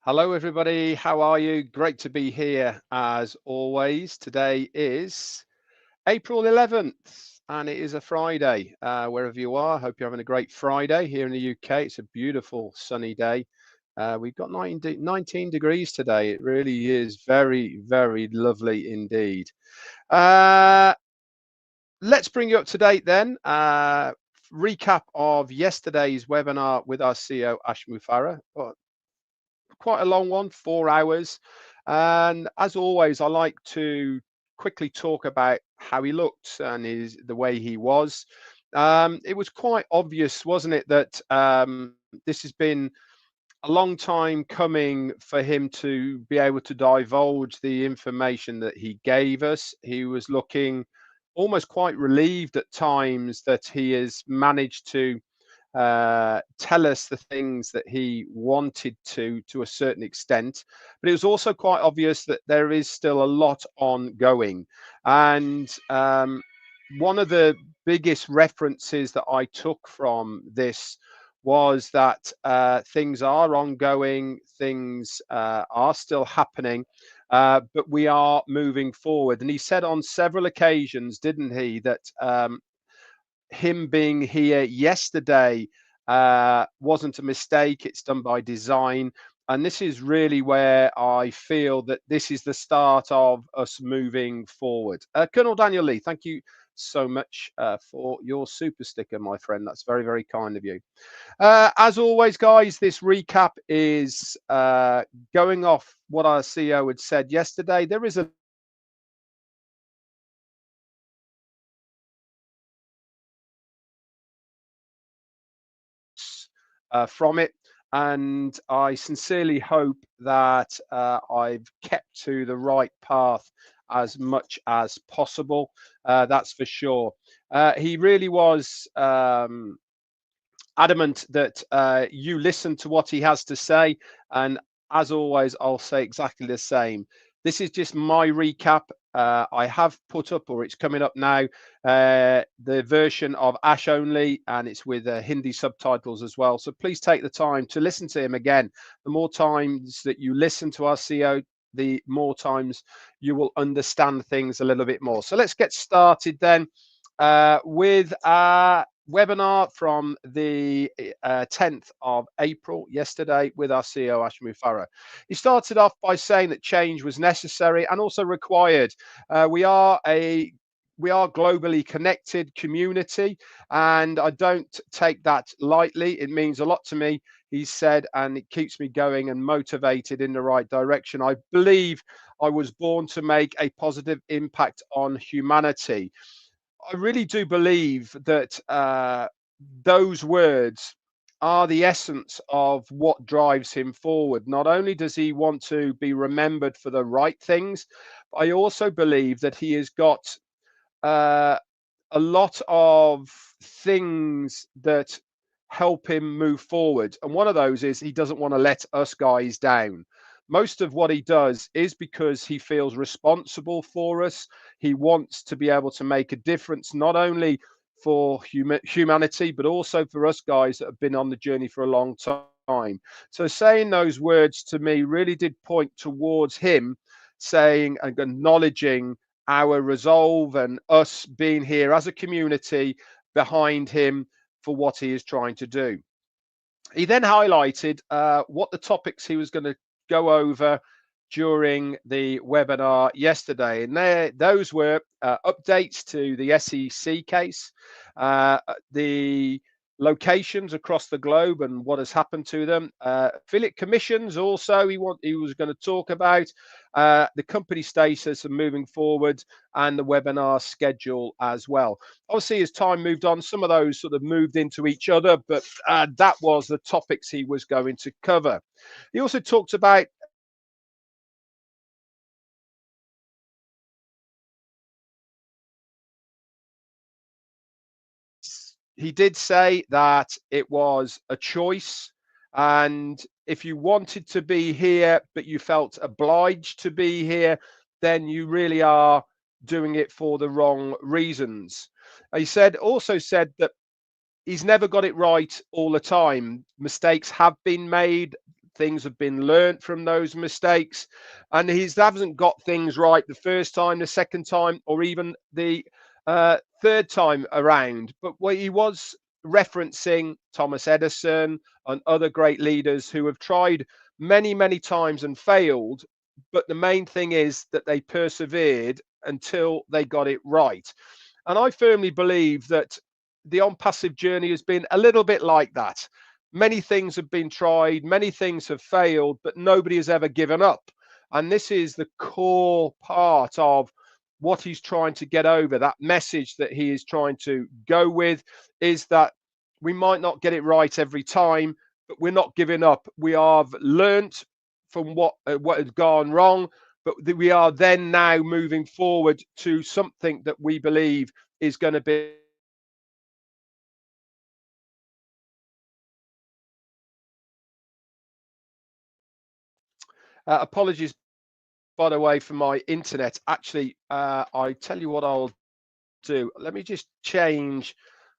Hello, everybody. How are you? Great to be here as always. Today is April 11th and it is a Friday. Wherever you are, hope you're having a great Friday. Here in the UK, it's a beautiful sunny day. We've got 19 degrees today. It really is very, very lovely indeed. Uh, let's bring you up to date then. Recap of yesterday's webinar with our CEO, Ash Mufareh. Quite a long one, 4 hours. And as always, I like to quickly talk about how he looked and the way he was. It was quite obvious, wasn't it, that this has been a long time coming for him to be able to divulge the information that he gave us. He was looking almost quite relieved at times that he has managed to tell us the things that he wanted to a certain extent, but it was also quite obvious that there is still a lot ongoing. And one of the biggest references that I took from this was that things are ongoing, things are still happening, but we are moving forward. And he said on several occasions, didn't he, that him being here yesterday wasn't a mistake. It's done by design. And this is really where I feel that this is the start of us moving forward. Colonel Daniel Lee, thank you so much for your super sticker, my friend. That's very, very kind of you. As always, guys, this recap is going off what our CEO had said yesterday. There is a from it. And I sincerely hope that I've kept to the right path as much as possible. That's for sure. He really was adamant that you listen to what he has to say. And as always, I'll say exactly the same. This is just my recap. I have put up, or it's coming up now, the version of Ash only, and it's with Hindi subtitles as well. So please take the time to listen to him again. The more times that you listen to our CEO, the more times you will understand things a little bit more. So let's get started then with our webinar from the 10th of April, yesterday, with our CEO, Ash Mufareh. He started off by saying that change was necessary and also required. We are globally connected community, and I don't take that lightly. It means a lot to me, he said, and it keeps me going and motivated in the right direction. I believe I was born to make a positive impact on humanity. I really do believe that those words are the essence of what drives him forward. Not only does he want to be remembered for the right things, but I also believe that he has got uh, a lot of things that help him move forward. And one of those is he doesn't want to let us guys down. Most of what he does is because he feels responsible for us. He wants to be able to make a difference, not only for humanity, but also for us guys that have been on the journey for a long time. So saying those words to me really did point towards him saying and acknowledging our resolve and us being here as a community behind him for what he is trying to do. He then highlighted what the topics he was going to go over during the webinar yesterday. And those were updates to the SEC case, the locations across the globe and what has happened to them. Affiliate commissions also he was going to talk about, the company status and moving forward, and the webinar schedule as well. Obviously, as time moved on, some of those sort of moved into each other, but that was the topics he was going to cover. He also talked about he did say that it was a choice, and if you wanted to be here but you felt obliged to be here, then you really are doing it for the wrong reasons. He also said that he's never got it right all the time. Mistakes have been made. things have been learnt from those mistakes, and he hasn't got things right the first time, the second time, or even the third time around. But what he was referencing Thomas Edison and other great leaders who have tried many, many times and failed. But the main thing is that they persevered until they got it right. And I firmly believe that the ONPASSIVE journey has been a little bit like that. Many things have been tried, many things have failed, but nobody has ever given up. And this is the core part of what he's trying to get over. That message that he is trying to go with is that we might not get it right every time, but we're not giving up. We have learnt from what had gone wrong, but we are then now moving forward to something that we believe is going to be apologies, by the way, for my internet. Actually, I tell you what I'll do. Let me just change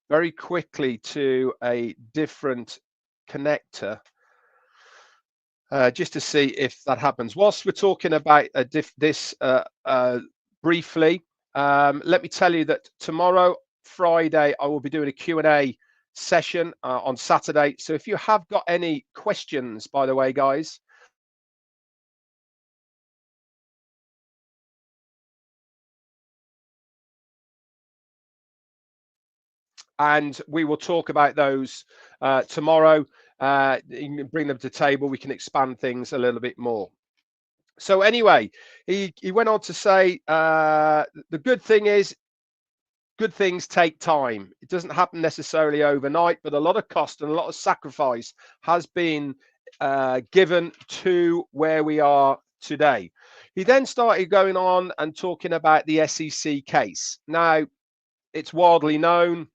very quickly to a different connector, just to see if that happens. Whilst we're talking about this briefly, let me tell you that tomorrow, Friday, I will be doing a Q&A session on Saturday. So if you have got any questions, by the way, guys, and we will talk about those tomorrow. You can bring them to the table. We can expand things a little bit more. So anyway, he went on to say the good thing is good things take time. It doesn't happen necessarily overnight, but a lot of cost and a lot of sacrifice has been given to where we are today. He then started going on and talking about the SEC case. Now, it's widely known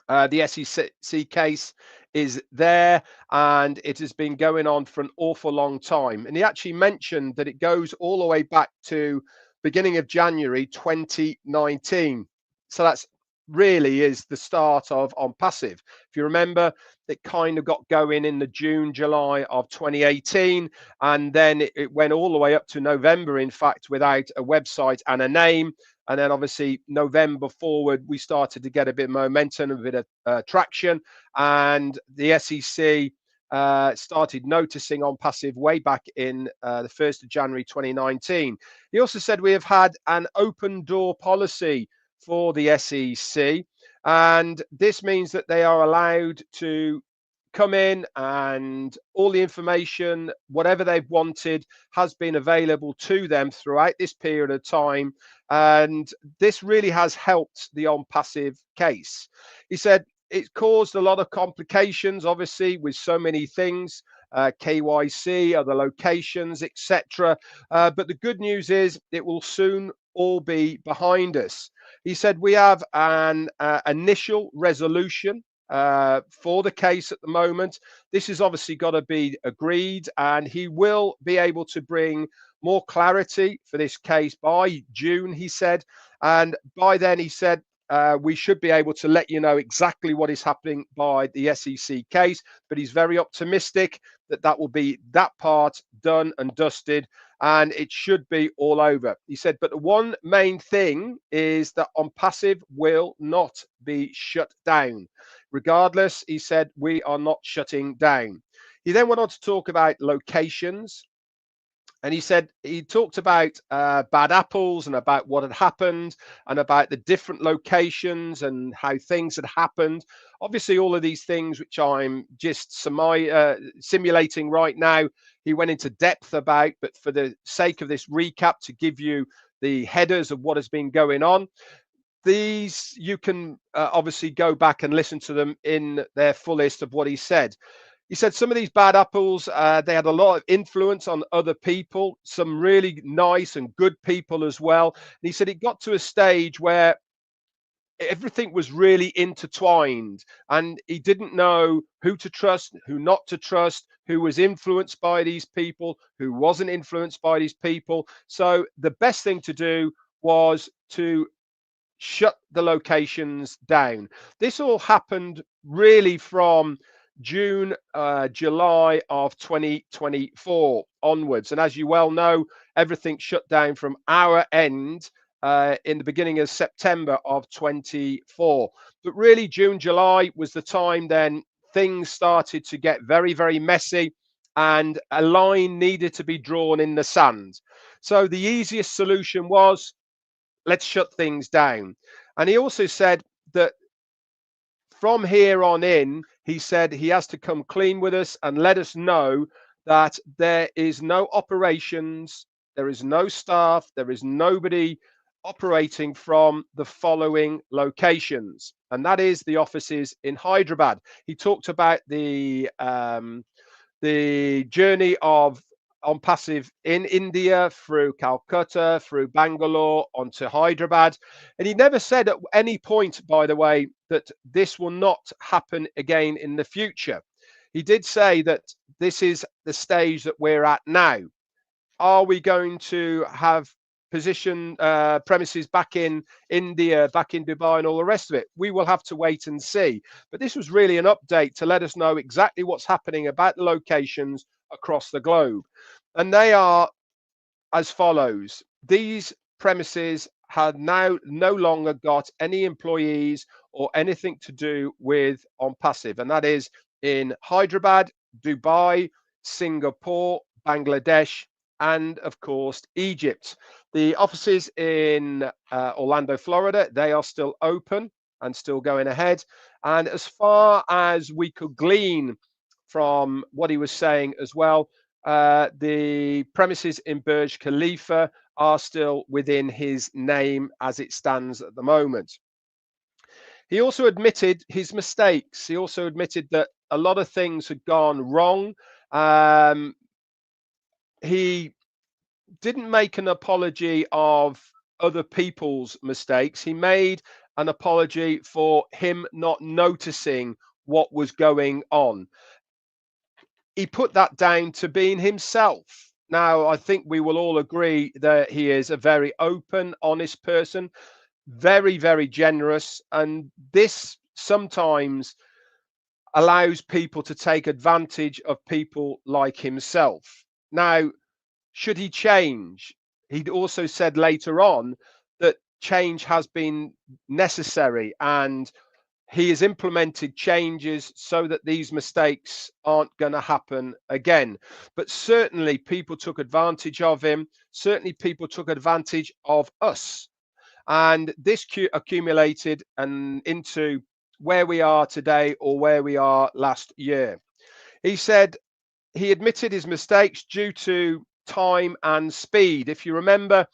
the SEC case is there, and it has been going on for an awful long time. And he actually mentioned that it goes all the way back to beginning of January 2019. So that's really is the start of ONPASSIVE. If you remember, it kind of got going in the June, July of 2018, and then it went all the way up to November, in fact, without a website and a name. And then obviously November forward, we started to get a bit of momentum, a bit of traction, and the SEC started noticing ONPASSIVE way back in the 1st of January 2019. He also said we have had an open door policy for the SEC, and this means that they are allowed to come in and all the information, whatever they've wanted, has been available to them throughout this period of time. And this really has helped the ONPASSIVE case. He said it caused a lot of complications, obviously, with so many things, KYC, other locations, etc. But the good news is it will soon all be behind us. He said we have an initial resolution for the case at the moment. This has obviously got to be agreed, and he will be able to bring more clarity for this case by June, he said. And by then, he said, we should be able to let you know exactly what is happening by the SEC case. But he's very optimistic that that will be that part done and dusted, and it should be all over. He said, but the one main thing is that ONPASSIVE will not be shut down. Regardless, he said, we are not shutting down. He then went on to talk about locations. And he said he talked about bad apples and about what had happened and about the different locations and how things had happened. Obviously, all of these things, which I'm just simulating right now, he went into depth about. But for the sake of this recap, to give you the headers of what has been going on, these you can obviously go back and listen to them in their fullest of what he said. He said some of these bad apples, they had a lot of influence on other people, some really nice and good people as well. And he said it got to a stage where everything was really intertwined, and he didn't know who to trust, who not to trust, who was influenced by these people, who wasn't influenced by these people. So the best thing to do was to shut the locations down. This all happened really from June, July of 2024 onwards. And as you well know, everything shut down from our end in the beginning of September of 24. But really, June, July was the time then things started to get very, very messy, and a line needed to be drawn in the sand. So the easiest solution was, let's shut things down. And he also said that from here on in, he said he has to come clean with us and let us know that there is no operations, there is no staff, there is nobody operating from the following locations, and that is the offices in Hyderabad. He talked about the journey of ONPASSIVE in India, through Calcutta, through Bangalore, onto Hyderabad. And he never said at any point, by the way, that this will not happen again in the future. He did say that this is the stage that we're at now. Are we going to have premises back in India, back in Dubai, and all the rest of it? We will have to wait and see. But this was really an update to let us know exactly what's happening about the locations across the globe. And they are as follows. These premises have now no longer got any employees or anything to do with ONPASSIVE, and that is in Hyderabad, Dubai, Singapore, Bangladesh, and of course Egypt. The offices in Orlando, Florida, they are still open and still going ahead. And as far as we could glean from what he was saying as well, the premises in Burj Khalifa are still within his name as it stands at the moment. He also admitted his mistakes. He also admitted that a lot of things had gone wrong. He didn't make an apology of other people's mistakes. He made an apology for him not noticing what was going on. He put that down to being himself. Now, I think we will all agree that he is a very open, honest person, very, very generous. And this sometimes allows people to take advantage of people like himself. Now, should he change? He also said later on that change has been necessary, and he has implemented changes so that these mistakes aren't going to happen again. But certainly people took advantage of him. Certainly people took advantage of us. And this accumulated and into where we are today, or where we are last year. He said he admitted his mistakes due to time and speed. If you remember,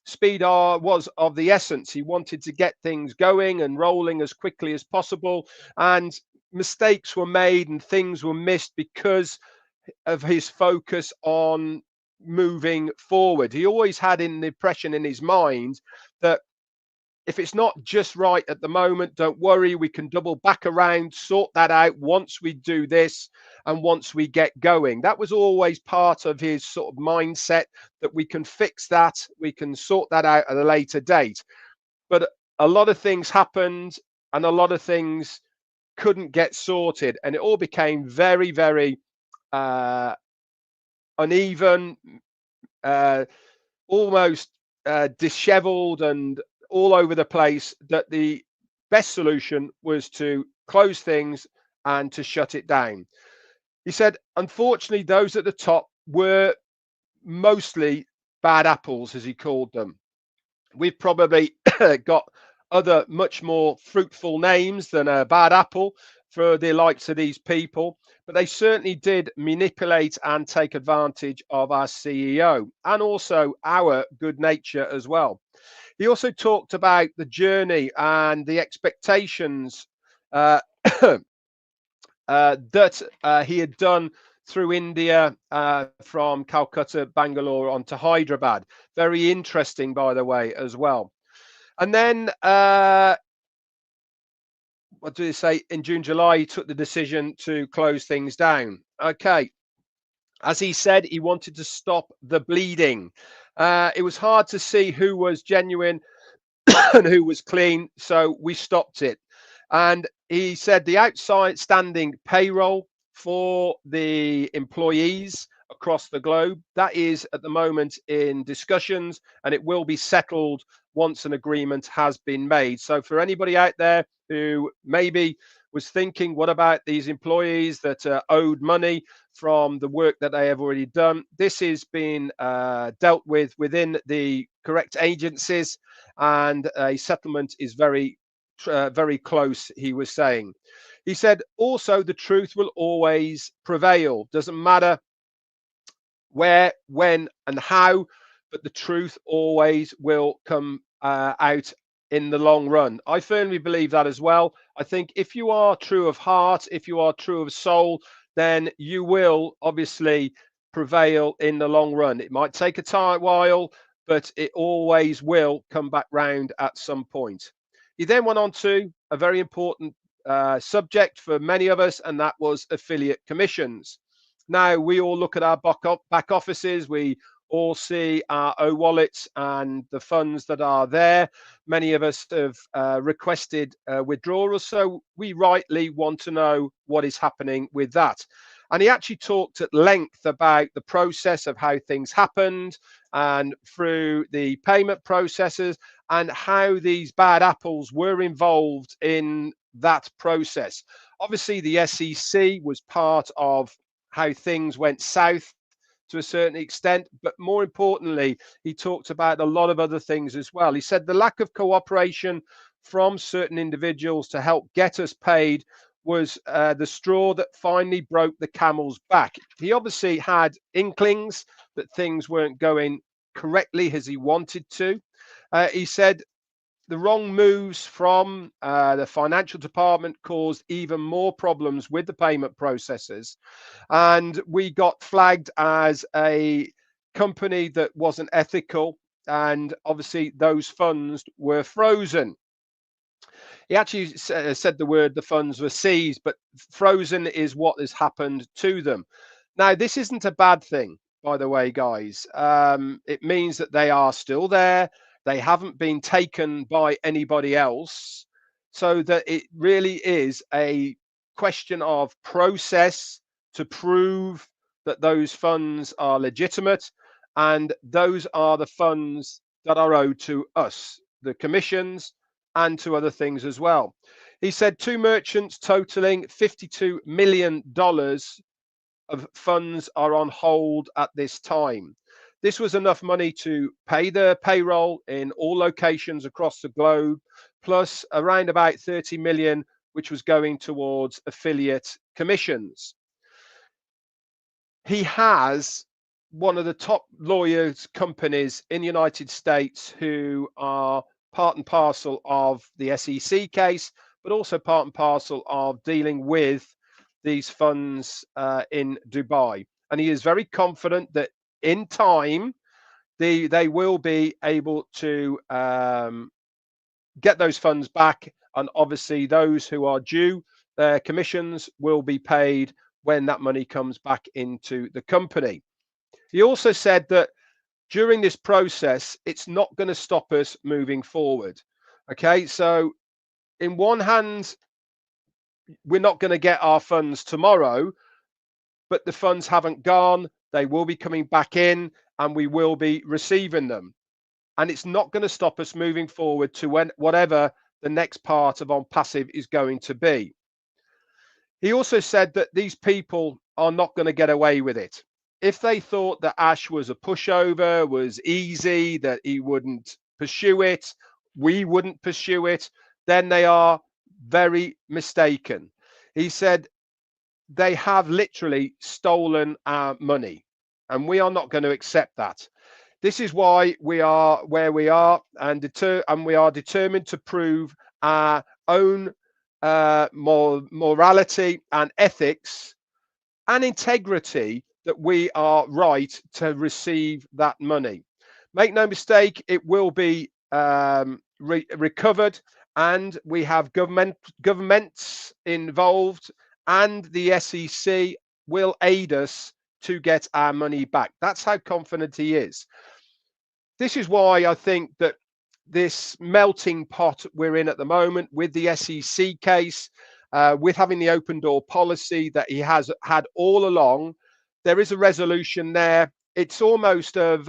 speed was of the essence. He wanted to get things going and rolling as quickly as possible, and mistakes were made and things were missed because of his focus on moving forward. He always had an impression in his mind that if it's not just right at the moment, don't worry, we can double back around, sort that out once we do this and once we get going. That was always part of his sort of mindset, that we can fix that, we can sort that out at a later date. But a lot of things happened and a lot of things couldn't get sorted, and it all became very, very uneven, almost disheveled and all over the place, that the best solution was to close things and to shut it down. He said, unfortunately, those at the top were mostly bad apples, as he called them. We've probably got other much more fruitful names than a bad apple for the likes of these people, but they certainly did manipulate and take advantage of our CEO and also our good nature as well. He also talked about the journey and the expectations that he had done through India, from Calcutta, Bangalore onto Hyderabad. Very interesting, by the way, as well. And then, what did he say? In June, July, he took the decision to close things down. Okay. As he said, he wanted to stop the bleeding. It was hard to see who was genuine and who was clean, so we stopped it. And he said the outside standing payroll for the employees across the globe. That is at the moment in discussions, and it will be settled once an agreement has been made. So for anybody out there who maybe was thinking, what about these employees that are owed money from the work that they have already done? This is being dealt with within the correct agencies, and a settlement is very close, he was saying. He said also the truth will always prevail. Doesn't matter where, when, and how, but the truth always will come out in the long run. I firmly believe that as well. I think if you are true of heart, if you are true of soul, then you will obviously prevail in the long run. It might take a while, but it always will come back round at some point. He then went on to a very important subject for many of us, and that was affiliate commissions. Now, we all look at our back offices, we all see our wallets and the funds that are there. Many of us have requested withdrawals, so we rightly want to know what is happening with that. And he actually talked at length about the process of how things happened and through the payment processes and how these bad apples were involved in that process. Obviously, the SEC was part of how things went south to a certain extent, but more importantly, he talked about a lot of other things as well. He said the lack of cooperation from certain individuals to help get us paid was the straw that finally broke the camel's back. He obviously had inklings that things weren't going correctly as he wanted to. He said the wrong moves from the financial department caused even more problems with the payment processes. And we got flagged as a company that wasn't ethical. And obviously, those funds were frozen. He actually said the word the funds were seized, but frozen is what has happened to them. Now, this isn't a bad thing, by the way, guys. It means that they are still there. They haven't been taken by anybody else. So that it really is a question of process to prove that those funds are legitimate. And those are the funds that are owed to us, the commissions, and to other things as well. He said 2 merchants totaling $52 million of funds are on hold at this time. This was enough money to pay the payroll in all locations across the globe, plus around about 30 million, which was going towards affiliate commissions. He has one of the top lawyers companies in the United States who are part and parcel of the SEC case, but also part and parcel of dealing with these funds in Dubai. And he is very confident that in time, they will be able to get those funds back. And obviously, those who are due their commissions will be paid when that money comes back into the company. He also said that during this process, it's not going to stop us moving forward. Okay, so in one hand, we're not going to get our funds tomorrow, but the funds haven't gone. They will be coming back in and we will be receiving them. And it's not going to stop us moving forward to whatever the next part of ONPASSIVE is going to be. He also said that these people are not going to get away with it. If they thought that Ash was a pushover, was easy, that he wouldn't pursue it, we wouldn't pursue it, then they are very mistaken. He said they have literally stolen our money, and we are not going to accept that. This is why we are where we are, and we are determined to prove our own morality and ethics and integrity that we are right to receive that money. Make no mistake, it will be recovered, and we have governments involved, and the SEC will aid us to get our money back. That's how confident he is. This is why I think that this melting pot we're in at the moment with the SEC case with having the open door policy that he has had all along. There is a resolution there. It's almost of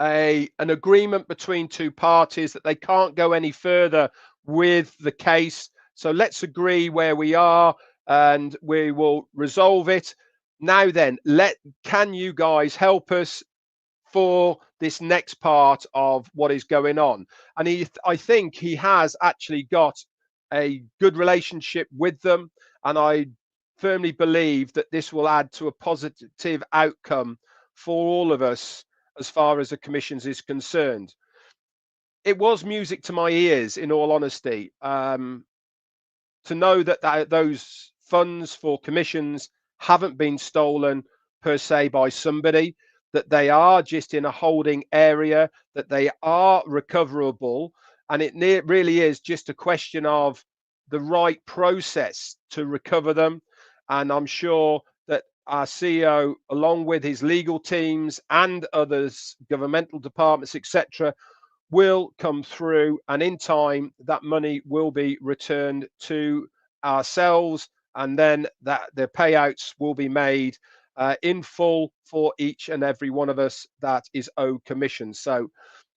an agreement between two parties that they can't go any further with the case. So let's agree where we are and we will resolve it. Now then, can you guys help us for this next part of what is going on? And I think he has actually got a good relationship with them, and I firmly believe that this will add to a positive outcome for all of us as far as the commissions is concerned. It was music to my ears, in all honesty, to know that those funds for commissions haven't been stolen per se by somebody, that they are just in a holding area, that they are recoverable, and it really is just a question of the right process to recover them. And I'm sure that our CEO, along with his legal teams and others, governmental departments, etc., will come through, and in time that money will be returned to ourselves, and then that the payouts will be made in full for each and every one of us that is owed commission. So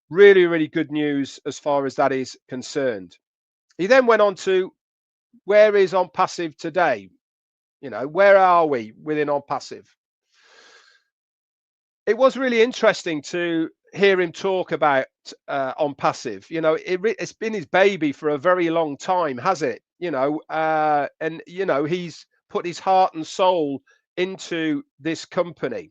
really, really good news as far as that is concerned. He then went on to, where is ONPASSIVE today? Where are we within ONPASSIVE? It was really interesting to hear him talk about ONPASSIVE. It's been his baby for a very long time, has it? And he's put his heart and soul into this company.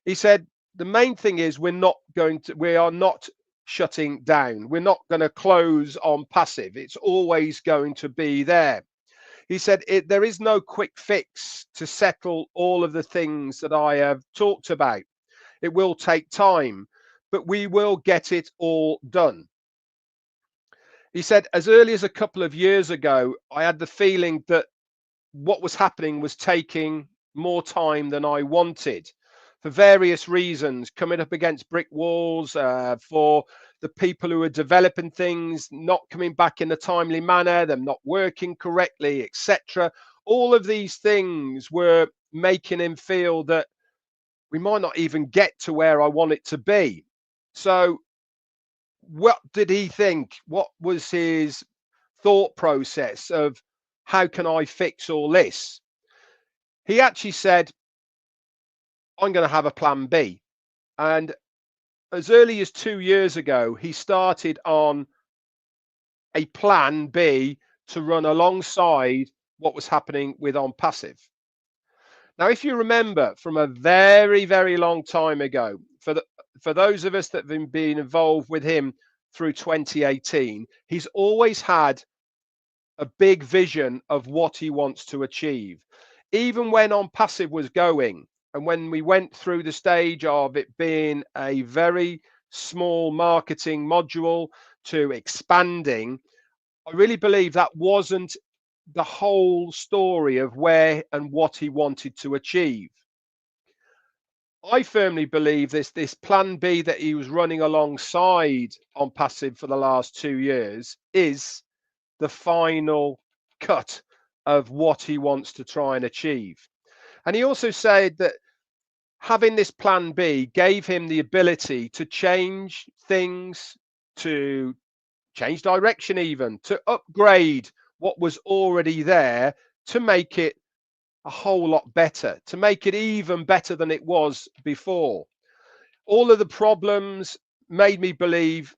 He said the main thing is we are not shutting down. We're not going to close ONPASSIVE. It's always going to be there. He said there is no quick fix to settle all of the things that I have talked about. It will take time, but we will get it all done. He said, as early as a couple of years ago, I had the feeling that what was happening was taking more time than I wanted for various reasons, coming up against brick walls, for the people who are developing things not coming back in a timely manner, them not working correctly, etc. All of these things were making him feel that we might not even get to where I want it to be. So what did he think? What was his thought process of how can I fix all this? He actually said, I'm going to have a plan B. And as early as 2 years ago, he started on a plan B to run alongside what was happening with ONPASSIVE. Now, if you remember from a very, very long time ago, for those of us that have been involved with him through 2018, he's always had a big vision of what he wants to achieve. Even when ONPASSIVE was going, and when we went through the stage of it being a very small marketing module to expanding, I really believe that wasn't the whole story of where and what he wanted to achieve. I firmly believe this plan B that he was running alongside ONPASSIVE for the last 2 years is the final cut of what he wants to try and achieve. And he also said that having this plan B gave him the ability to change things, to change direction, even to upgrade what was already there, to make it a whole lot better, to make it even better than it was before. All of the problems made me believe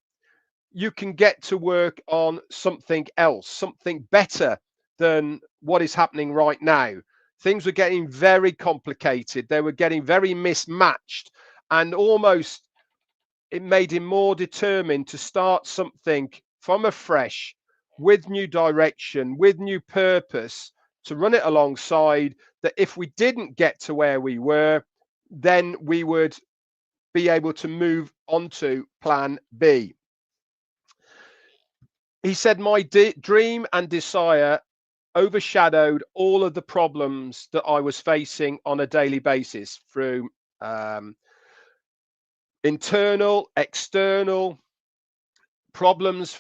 you can get to work on something else, something better than what is happening right now. Things were getting very complicated. They were getting very mismatched, and almost it made him more determined to start something from afresh, with new direction, with new purpose, to run it alongside, that if we didn't get to where we were, then we would be able to move on to plan B. He said, my dream and desire overshadowed all of the problems that I was facing on a daily basis through internal, external problems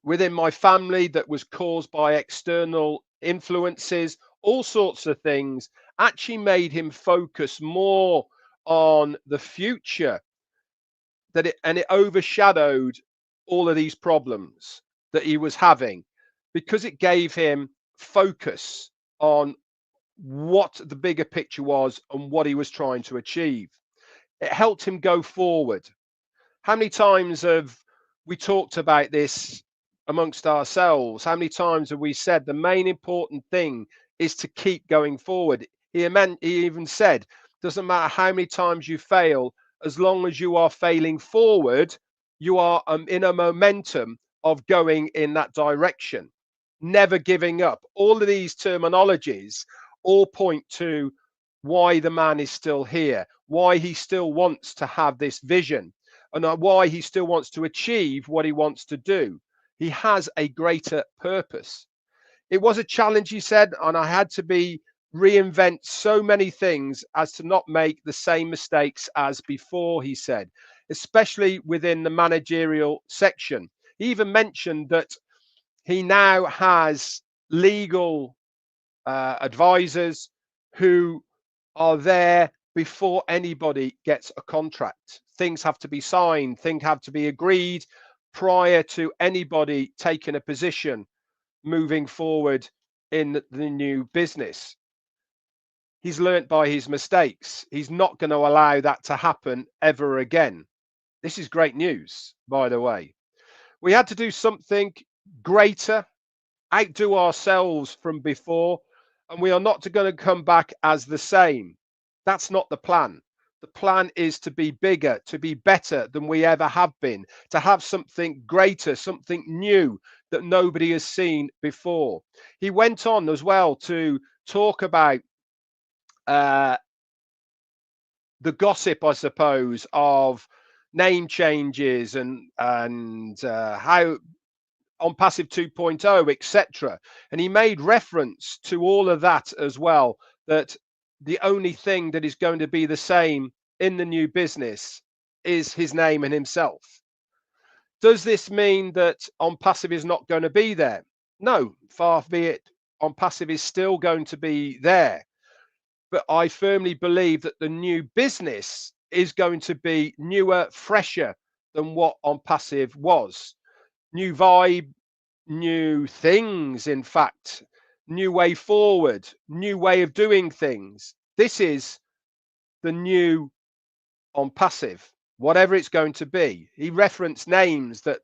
within my family that was caused by external influences, all sorts of things, actually made him focus more on the future, and it overshadowed all of these problems that he was having, because it gave him focus on what the bigger picture was and what he was trying to achieve. It helped him go forward. How many times have we talked about this amongst ourselves? How many times have we said the main important thing is to keep going forward? He even said, doesn't matter how many times you fail, as long as you are failing forward, you are in a momentum of going in that direction, never giving up. All of these terminologies all point to why the man is still here, why he still wants to have this vision, and why he still wants to achieve what he wants to do. He has a greater purpose. It was a challenge, he said, and I had to reinvent so many things as to not make the same mistakes as before, he said, especially within the managerial section. He even mentioned that he now has legal advisors who are there before anybody gets a contract. Things have to be signed, things have to be agreed prior to anybody taking a position moving forward in the new business. He's learnt by his mistakes. He's not going to allow that to happen ever again. This is great news, by the way. We had to do something greater, outdo ourselves from before, and we are not going to come back as the same. That's not the plan. The plan is to be bigger, to be better than we ever have been, to have something greater, something new that nobody has seen before. He went on as well to talk about the gossip, I suppose, of name changes and how ONPASSIVE 2.0, etc. And he made reference to all of that as well, that the only thing that is going to be the same in the new business is his name and himself. Does this mean that ONPASSIVE is not going to be there? No, far be it. ONPASSIVE is still going to be there. But I firmly believe that the new business is going to be newer, fresher than what ONPASSIVE was. New vibe, new things, in fact, new way forward, new way of doing things. This is the new ONPASSIVE, whatever it's going to be. He referenced names that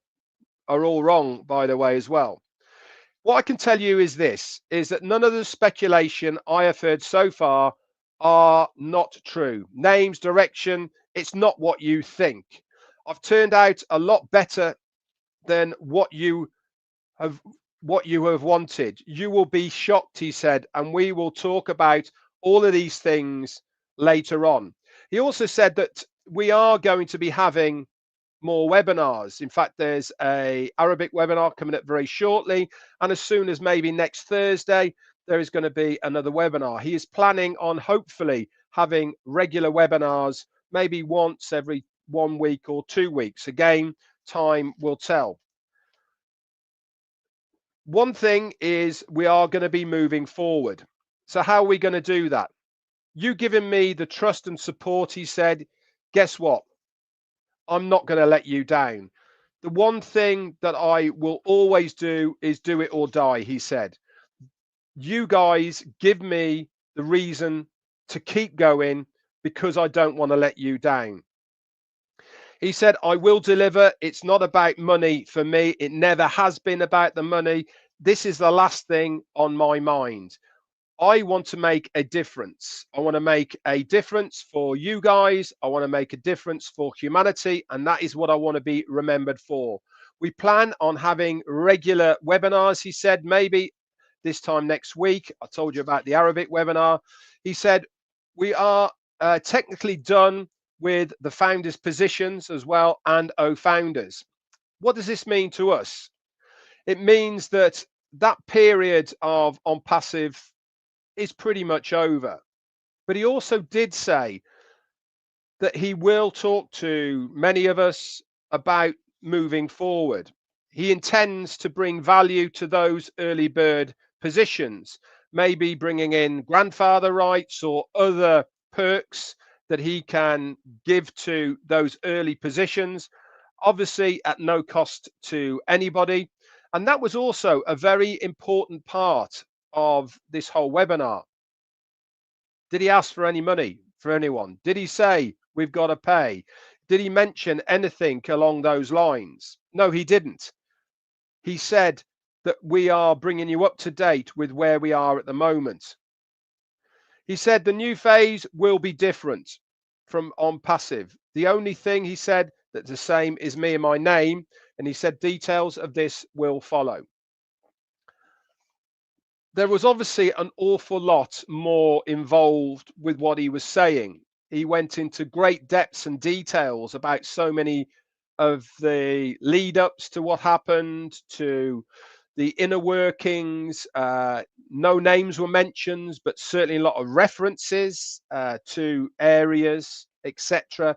are all wrong, by the way, as well. What I can tell you is this, is that none of the speculation I have heard so far are not true. Names, direction, it's not what you think. I've turned out a lot better than what you have wanted. You will be shocked, he said, and we will talk about all of these things later on. He also said that we are going to be having more webinars. In fact, there's a Arabic webinar coming up very shortly, and as soon as maybe next Thursday there is going to be another webinar. He is planning on hopefully having regular webinars, maybe once every 1 week or 2 weeks. Again, time will tell. One thing is we are going to be moving forward. So how are we going to do that? You giving me the trust and support, he said, guess what? I'm not going to let you down. The one thing that I will always do is do it or die, he said. You guys give me the reason to keep going because I don't want to let you down. He said, I will deliver. It's not about money for me. It never has been about the money. This is the last thing on my mind. I want to make a difference. I want to make a difference for you guys. I want to make a difference for humanity. And that is what I want to be remembered for. We plan on having regular webinars, he said, maybe this time next week. I told you about the Arabic webinar. He said, we are technically done with the founders' positions as well and founders. What does this mean to us? It means that that period of ONPASSIVE is pretty much over. But he also did say that he will talk to many of us about moving forward. he intends to bring value to those early bird positions, maybe bringing in grandfather rights or other perks that he can give to those early positions, obviously at no cost to anybody. And that was also a very important part of this whole webinar. Did he ask for any money for anyone? Did he say we've got to pay? Did he mention anything along those lines? No, he didn't. He said that we are bringing you up to date with where we are at the moment. He said the new phase will be different from ONPASSIVE. The only thing he said that's the same is me and my name, and he said details of this will follow. There was obviously an awful lot more involved with what he was saying. He went into great depths and details about so many of the lead ups to what happened, to the inner workings. No names were mentioned, but certainly a lot of references to areas, etc.,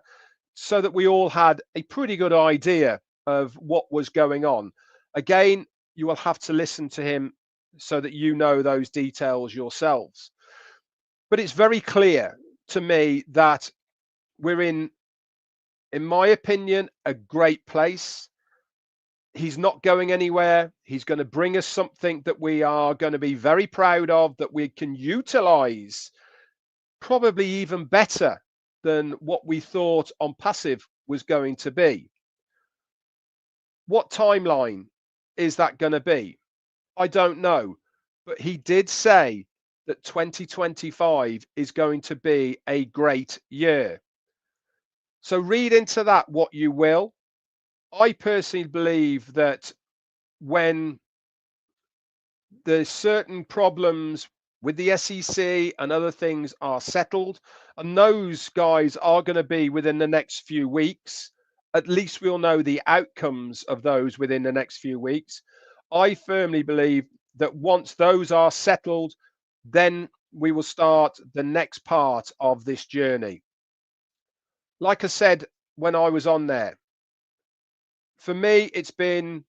so that we all had a pretty good idea of what was going on. Again, you will have to listen to him so that you know those details yourselves. But it's very clear to me that we're in my opinion, a great place. He's not going anywhere. He's going to bring us something that we are going to be very proud of, that we can utilize probably even better than what we thought ONPASSIVE was going to be. What timeline is that going to be? I don't know, but he did say that 2025 is going to be a great year. So read into that what you will. I personally believe that when there's certain problems with the SEC and other things are settled, and those guys are going to be within the next few weeks, at least we'll know the outcomes of those within the next few weeks. I firmly believe that once those are settled, then we will start the next part of this journey. Like I said when I was on there, for me, it's been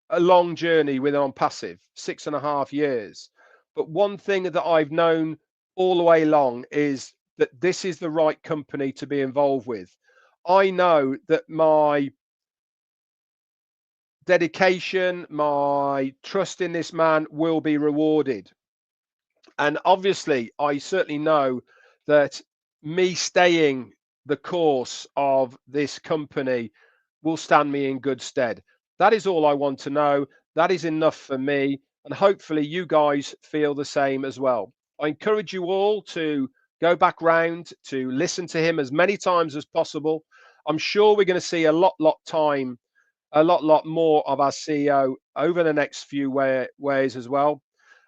a long journey with ONPASSIVE, 6.5 years. But one thing that I've known all the way along is that this is the right company to be involved with. I know that my dedication, my trust in this man will be rewarded. And obviously, I certainly know that me staying the course of this company will stand me in good stead. That is all I want to know. That is enough for me. And hopefully you guys feel the same as well. I encourage you all to go back round to listen to him as many times as possible. I'm sure we're going to see a lot more of our CEO over the next few ways as well.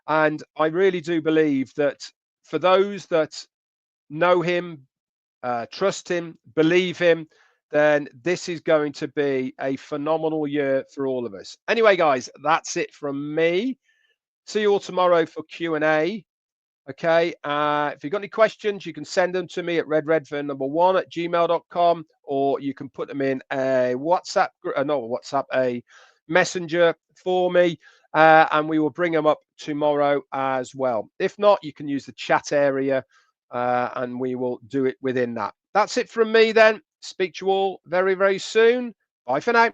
And I really do believe that for those that know him, trust him, believe him, then this is going to be a phenomenal year for all of us. Anyway, guys, that's it from me. See you all tomorrow for Q&A. Okay, if you've got any questions, you can send them to me at redfern1@gmail.com, or you can put them in a WhatsApp, a messenger for me, and we will bring them up tomorrow as well. If not, you can use the chat area, and we will do it within that. That's it from me then. Speak to you all very, very soon. Bye for now.